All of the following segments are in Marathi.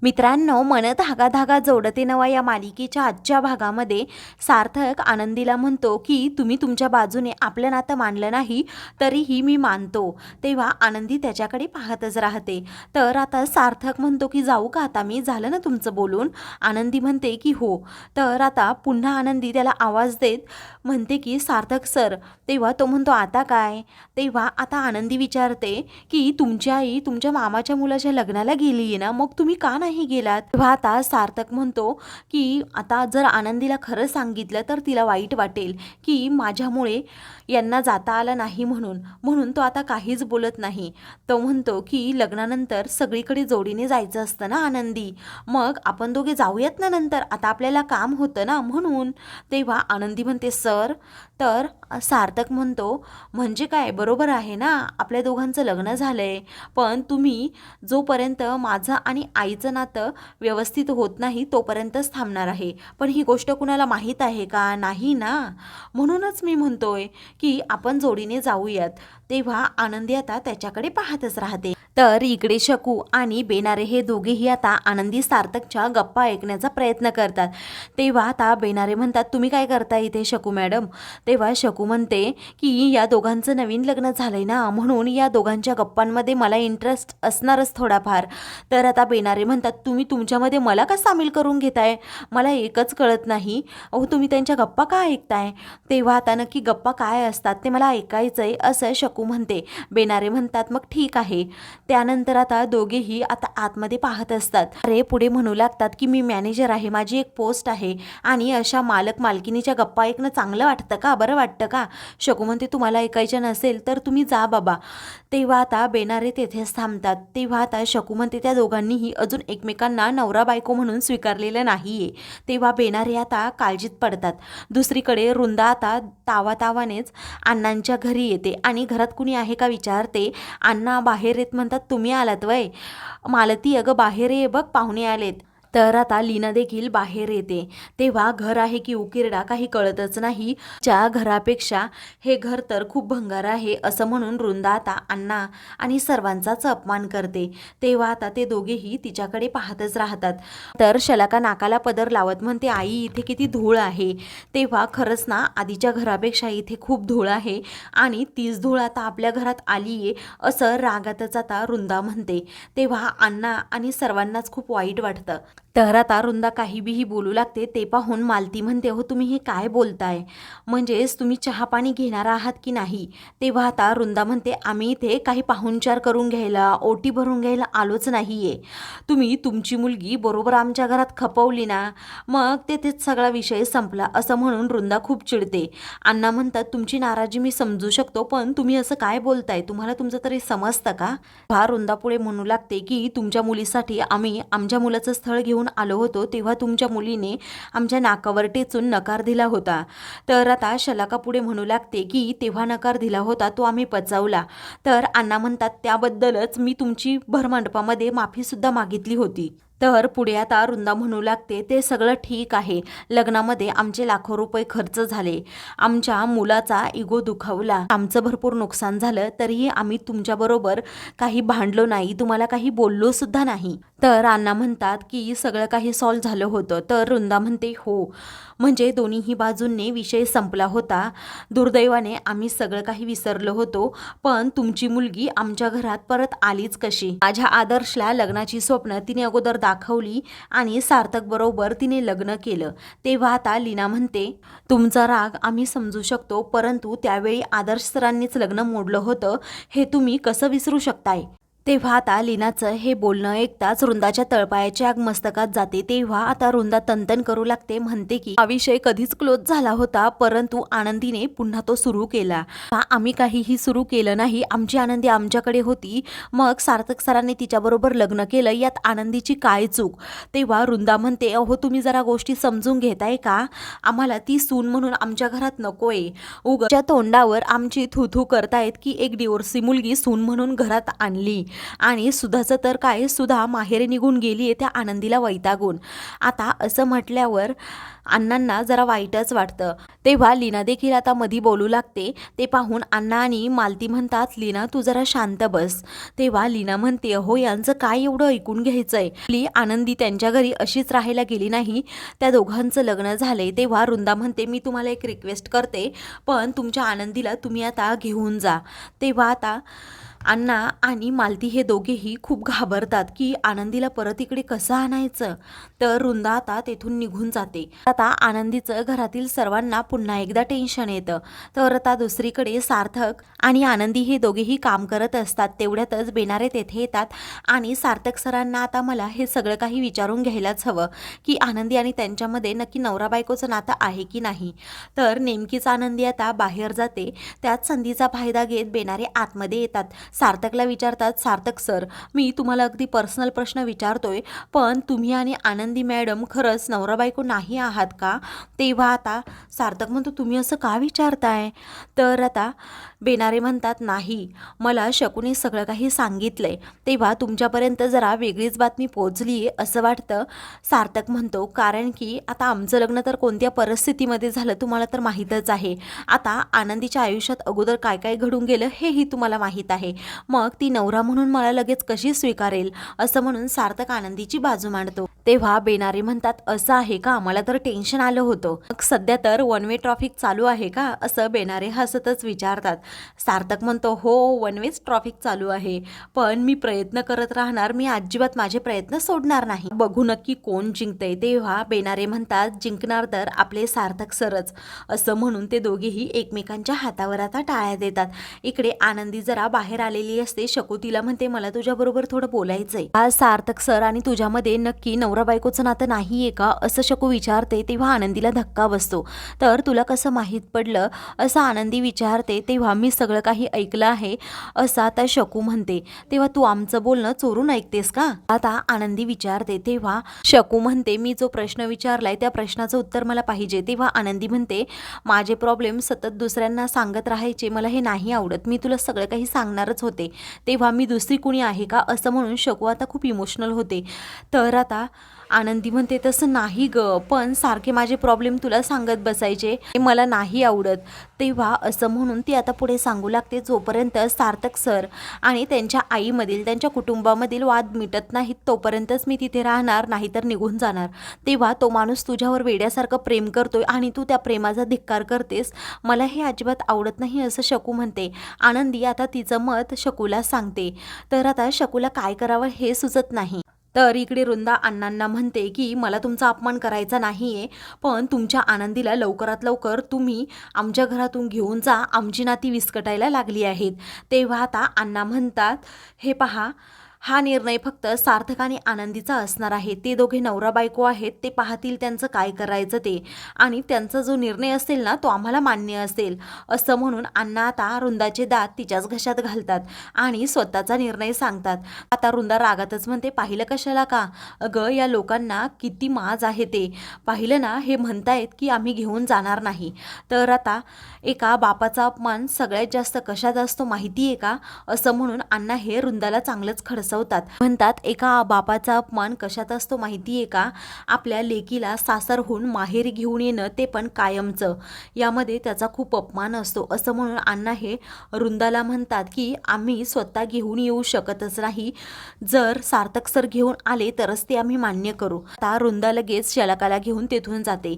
मित्रांनो, मन धागा धागा जोडते नवा या मालिकेच्या आजच्या भागामध्ये सार्थक आनंदीला म्हणतो की तुम्ही तुमच्या बाजूने आपलं नातं मानलं नाही तरीही मी मानतो. तेव्हा आनंदी त्याच्याकडे पाहतच राहते. तर आता सार्थक म्हणतो की जाऊ का आता मी, झालं ना तुमचं बोलून. आनंदी म्हणते की हो. तर आता पुन्हा आनंदी त्याला आवाज देत म्हणते की सार्थक सर. तेव्हा तो म्हणतो आता काय. तेव्हा आता आनंदी विचारते की तुमची आई तुमच्या मामाच्या मुलाच्या लग्नाला गेली आहे ना, मग तुम्ही का नाही गेलात. तेव्हा आता सार्थक म्हणतो की आता जर आनंदीला खरं सांगितलं तर तिला वाईट वाटेल की माझ्यामुळे यांना जाता आलं नाही म्हणून तो आता काहीच बोलत नाही. तो म्हणतो की लग्नानंतर सगळीकडे जोडीने जायचं असतं ना आनंदी, मग आपण दोघे जाऊयात ना नंतर, आता आपल्याला काम होतं ना म्हणून. तेव्हा आनंदी म्हणते सर. तर सार्थक म्हणतो म्हणजे काय, बरोबर आहे ना, आपल्या दोघांचं लग्न झालंय, पण तुम्ही जोपर्यंत माझं आणि आईचं नातं व्यवस्थित होत नाही तोपर्यंतच थांबणार आहे. पण ही गोष्ट कुणाला माहीत आहे का, नाही ना, म्हणूनच मी म्हणतोय की आपण जोडीने जाऊयात. तेव्हा आनंदी आता त्याच्याकडे पाहतच राहते. तर इकडे शकू आणि बेनारे हे दोघेही आता आनंदी सार्थकच्या गप्पा ऐकण्याचा प्रयत्न करतात. तेव्हा आता बेनारे म्हणतात तुम्ही काय करता इथे शकू मॅडम. तेव्हा शकू म्हणते की या दोघांचं नवीन लग्न झालंय ना, म्हणून या दोघांच्या गप्पांमध्ये मला इंटरेस्ट असणारच थोडाफार. तर आता बेनारे म्हणतात तुम्ही तुमच्यामध्ये मला का सामील करून घेताय, मला एकच कळत नाही. अहो तुम्ही त्यांच्या गप्पा का ऐकताय. तेव्हा आता नक्की गप्पा काय असतात ते मला ऐकायचंय असं शकू म्हणते. बेनारे म्हणतात मग ठीक आहे. त्यानंतर आता दोघेही आता आतमध्ये पाहत असतात. अरे पुढे म्हणू लागतात की मी मॅनेजर आहे, माझी एक पोस्ट आहे आणि अशा मालक मालकिनीच्या गप्पा ऐकणं चांगलं वाटतं का, बरं वाटतं का. शकू म्हणते तुम्हाला ऐकायचं नसेल तर तुम्ही जा बाबा. तेव्हा आता बेनारे तेथेच थांबतात. तेव्हा आता शकू म्हणते त्या दोघांनीही अजून एकमेकांना नवरा बायको म्हणून स्वीकारलेलं नाहीये. तेव्हा बेनारे आता काळजीत पडतात. दुसरीकडे रुंदा आता तावातावानेच अण्णांच्या घरी येते आणि घरात कुणी आहे का विचारते. अण्णा बाहेर येत म्हणतात तुम्ही आलात वय. मालती अगं बाहेर ये बघ पाहुणे आलेत. तर आता लीना देखील बाहेर येते. तेव्हा घर आहे की उकिरडा काही कळतच नाही. ज्या घरापेक्षा हे घर तर खूप भंगार आहे असं म्हणून रुंदा आता अण्णा आणि सर्वांचाच अपमान करते. तेव्हा आता ते दोघेही तिच्याकडे पाहतच राहतात. तर शलाका नाकाला पदर लावत म्हणते आई इथे किती धूळ आहे. तेव्हा खरंच ना आधीच्या घरापेक्षा इथे खूप धूळ आहे आणि तीच धूळ आता आपल्या घरात आली आहे असं रागातच आता रुंदा म्हणते. तेव्हा अण्णा आणि सर्वांनाच खूप वाईट वाटतं. तर आता रुंदा काही बीही बोलू लागते. ते पाहून मालती म्हणते हो तुम्ही हे काय बोलताय, म्हणजेच तुम्ही चहा पाणी घेणार आहात की नाही. तेव्हा आता रुंदा म्हणते आम्ही इथे काही पाहुणचार करून घ्यायला ओटी भरून घ्यायला आलोच नाहीये. तुम्ही तुमची मुलगी बरोबर आमच्या घरात खपवली ना, मग तेथेच सगळा विषय संपला असं म्हणून रुंदा खूप चिडते. अण्णा म्हणतात तुमची नाराजी मी समजू शकतो, पण तुम्ही असं काय बोलताय, तुम्हाला तुमचं तरी समजतं का. हा रुंदा पुढे म्हणू लागते की तुमच्या मुलीसाठी आम्ही आमच्या मुलाचं स्थळ घेऊन आलो होतो तेव्हा तुमच्या मुलीने आमच्या नाकावर टेचून नकार दिला होता. तर आता शलाका पुढे म्हणू लागते की तेव्हा नकार दिला होता तो आम्ही पचवला. तर अण्णा म्हणतात त्याबद्दलच मी तुमची भरमंडपामध्ये माफी सुद्धा मागितली होती. तर पुढे आता रुंदा म्हणू लागते ते सगळं ठीक आहे, लग्नामध्ये आमचे लाखो रुपये खर्च झाले, आमच्या मुलाचा इगो दुखावला, आमचं भरपूर नुकसान झालं, तरीही आम्ही तुमच्याबरोबर काही भांडलो नाही, तुम्हाला काही बोललो सुद्धा नाही. तर अण्णा म्हणतात की सगळं काही सॉल्व्ह झालं होतं. तर रुंदा म्हणते हो, म्हणजे दोन्हीही बाजूंनी विषय संपला होता. दुर्दैवाने आम्ही सगळं काही विसरलो होतो, पण तुमची मुलगी आमच्या घरात परत आलीच कशी. माझ्या आदर्शला लग्नाची स्वप्न तिने अगोदर दाखवली आणि सार्थक बरोबर तिने लग्न केलं. तेव्हा आता लीना म्हणते तुमचा राग आम्ही समजू शकतो, परंतु त्यावेळी आदर्श सरांनीच लग्न मोडलं होतं हे तुम्ही कसं विसरू शकताय. तेव्हा आता लीनाचं हे बोलणं ऐकताच रुंदाच्या तळपायाची आग मस्तकात जाते. तेव्हा आता रुंदा तनतन करू लागते, म्हणते की हा विषय कधीच क्लोज झाला होता, परंतु आनंदीने पुन्हा तो सुरू केला. आम्ही काहीही सुरू केलं नाही, आमची आनंदी आमच्याकडे होती, मग सार्थक सरांनी तिच्याबरोबर लग्न केलं, यात आनंदीची काय चूक. तेव्हा रुंदा म्हणते अहो तुम्ही जरा गोष्टी समजून घेताय का, आम्हाला ती सून म्हणून आमच्या घरात नकोय. उगाच तोंडावर आमची थुथू करतायत की एक डिवोर्सी मुलगी सून म्हणून घरात आणली, आणि सुधाचं तर काय, सुधा माहेरी निघून गेली आहे त्या आनंदीला वैतागून. आता असं म्हटल्यावर अण्णांना जरा वाईटच वाटतं. तेव्हा लीना देखील आता मधी बोलू लागते. ते पाहून अण्णा आणि मालती म्हणतात, लीना तू जरा शांत बस. तेव्हा लीना म्हणते, हो यांचं काय एवढं ऐकून घ्यायचंय. आनंदी त्यांच्या घरी अशीच राहायला गेली नाही, त्या दोघांचं लग्न झाले. तेव्हा वृंदा म्हणते, मी तुम्हाला एक रिक्वेस्ट करते, पण तुमच्या आनंदीला तुम्ही आता घेऊन जा. तेव्हा आता अण्णा आणि मालती हे दोघेही खूप घाबरतात की आनंदीला परत इकडे कसं आणायचं. तर वृंदा आता तेथून निघून जाते. आता आनंदीचं घरातील सर्वांना पुन्हा एकदा टेन्शन येतं. तर आता दुसरीकडे सार्थक आणि आनंदी हे दोघेही काम करत असतात. तेवढ्यातच बेनारे तेथे येतात आणि सार्थक सरांना आता मला हे सगळं काही विचारून घ्यायलाच हवं की आनंदी आणि त्यांच्यामध्ये नक्की नवरा बायकोचं नातं आहे की नाही. तर नेमकीच आनंदी आता बाहेर जाते. त्याच संधीचा फायदा घेत बेनारे आतमध्ये येतात. सार्थकला विचारतात, सार्थक सर मी तुम्हाला अगदी पर्सनल प्रश्न विचारतोय, पण तुम्ही आणि आनंदी मॅडम खरंच नवरा बायको नाही आहात का. तेव्हा आता सार्थक म्हणतो, तुम्ही असं का विचारताय. तर आता बेनारे म्हणतात, नाही मला शकुने सगळं काही सांगितलंय. तेव्हा तुमच्यापर्यंत जरा वेगळीच बातमी पोहोचली आहे असं वाटतं. सार्थक म्हणतो, कारण की आता आमचं लग्न तर कोणत्या परिस्थितीमध्ये झालं तुम्हाला तर माहीतच आहे. आता आनंदीच्या आयुष्यात अगोदर काय काय घडून गेलं हेही तुम्हाला माहीत आहे. मग ती नवरा म्हणून मला लगेच कशी स्वीकारेल, असं म्हणून सार्थक आनंदीची बाजू मांडतो. तेव्हा बेनारे म्हणतात, असं आहे का, मला तर टेन्शन आलं होतं. मग सध्या तर वन वे ट्रॉफिक चालू आहे का, असं बेनारे हसतच विचारतात. सार्थक म्हणतो, हो वन वेच ट्रॉफिक चालू आहे, पण मी प्रयत्न करत राहणार, मी अजिबात माझे प्रयत्न सोडणार नाही. बघू नक्की कोण जिंकते. तेव्हा बेनारे म्हणतात, जिंकणार तर आपले सार्थक सरच, असं म्हणून ते दोघेही एकमेकांच्या हातावर आता टाळ्या देतात. इकडे आनंदी जरा बाहेर आलेली असते. शकू तिला म्हणते, मला तुझ्याबरोबर थोडं बोलायचंय. आज सार्थक सर आणि तुझ्यामध्ये नक्की नवरा बायकोचं नातं नाहीये का, असं शकू विचारते. तेव्हा आनंदीला धक्का बसतो. तर तुला कसं माहीत पडलं, असं आनंदी विचारते. तेव्हा मी सगळं काही ऐकलं आहे असं आता शकू म्हणते. तेव्हा तू आमचं बोलणं चोरून ऐकतेस का, आता आनंदी विचारते. तेव्हा शकू म्हणते, मी जो प्रश्न विचारलाय त्या प्रश्नाचं उत्तर मला पाहिजे. तेव्हा आनंदी म्हणते, माझे प्रॉब्लेम सतत दुसऱ्यांना सांगत राहायचे मला हे नाही आवडत, मी तुला सगळं काही सांगणारच होते. तेव्हा मी दुसरी कुणी आहे का, असं म्हणून शकू आता खूप इमोशनल होते. तर आता आनंदी म्हणते, तसं नाही ग, पण सारखे माझे प्रॉब्लेम तुला सांगत बसायचे हे मला नाही आवडत. तेव्हा असं म्हणून ती आता पुढे सांगू लागते, जोपर्यंत सार्थक सर आणि त्यांच्या आईमधील त्यांच्या कुटुंबामधील वाद मिटत नाहीत तोपर्यंतच मी तिथे राहणार, नाही तर निघून जाणार. तेव्हा तो माणूस तुझ्यावर वेड्यासारखं प्रेम करतोय आणि तू त्या प्रेमाचा धिक्कार करतेस, मला हे अजिबात आवडत नाही, असं शकू म्हणते. आनंदी आता तिचं मत शकूला सांगते. तर आता शकूला काय करावं हे सुचत नाही. तर इकडे वृंदा अण्णांना म्हणते की मला तुमचा अपमान करायचा नाही आहे, पण तुमच्या आनंदीला लवकरात लवकर तुम्ही आमच्या घरातून घेऊन जा, आमची नाती विस्कटायला लागली आहेत. तेव्हा आता अण्णा म्हणतात, हे पहा हा निर्णय फक्त सार्थक आणि आनंदीचा असणार आहे. ते दोघे नवरा बायको आहेत, ते पाहतील त्यांचं काय करायचं ते, आणि त्यांचा जो निर्णय असेल ना तो आम्हाला मान्य असेल, असं म्हणून अण्णा आता वृंदाचे दात तिच्याच घशात घालतात आणि स्वतःचा निर्णय सांगतात. आता वृंदा रागातच म्हणते, पाहिलं कशाला का, अगं या लोकांना किती माज आहे, ते पाहिलं ना, हे म्हणतायत की आम्ही घेऊन जाणार नाही. तर आता एका बापाचा अपमान सगळ्यात जास्त कशात असतो माहिती आहे का, असं म्हणून अण्णा हे वृंदाला चांगलंच खडसवतात. म्हणतात, एका बापाचा अपमान कशात असतो माहिती आहे का, आपल्या लेकीला सासरहून माहेरी घेऊन येणं, ते पण कायमचं, यामध्ये त्याचा खूप अपमान असतो, असं म्हणून अण्णा हे वृंदाला म्हणतात की आम्ही स्वतः घेऊन येऊ शकतच नाही, जर सार्थक सर घेऊन आले तरच ते आम्ही मान्य करू. आता वृंदा लगेच शलाकाला घेऊन तेथून जाते.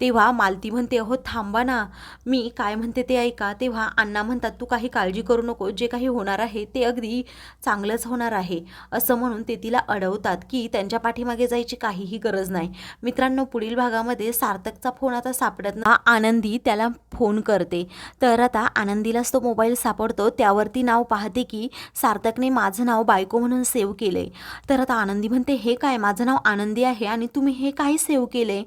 तेव्हा मालती म्हणते, हो थांबा ना, मी काय म्हणते ते ऐका. तेव्हा अण्णा म्हणतात, तू काही काळजी करू नको, जे काही होणार आहे ते अगदी चांगलंच होणार आहे, असं म्हणून ते तिला अडवतात की त्यांच्या पाठीमागे जायची काहीही गरज नाही. मित्रांनो, पुढील भागामध्ये सार्थकचा फोन आता सापडत ना, आनंदी त्याला फोन करते. तर आता आनंदीलाच तो मोबाईल सापडतो. त्यावरती नाव पाहते की सार्थकने माझं नाव बायको म्हणून सेव्ह केले. तर आता आनंदी म्हणते, हे काय, माझं नाव आनंदी आहे आणि तुम्ही हे काय सेव्ह केले.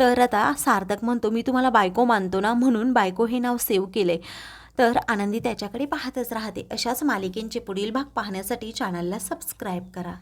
तर आता सार्थक म्हणतो, मी तुम्हाला बायको मानतो ना, म्हणून बायको हे नाव सेव्ह केले. तर आनंदी त्याच्याकडे पाहतच राहते. अशाच मालिकेंचे पुढील भाग पाहण्यासाठी चॅनलला सबस्क्राईब करा.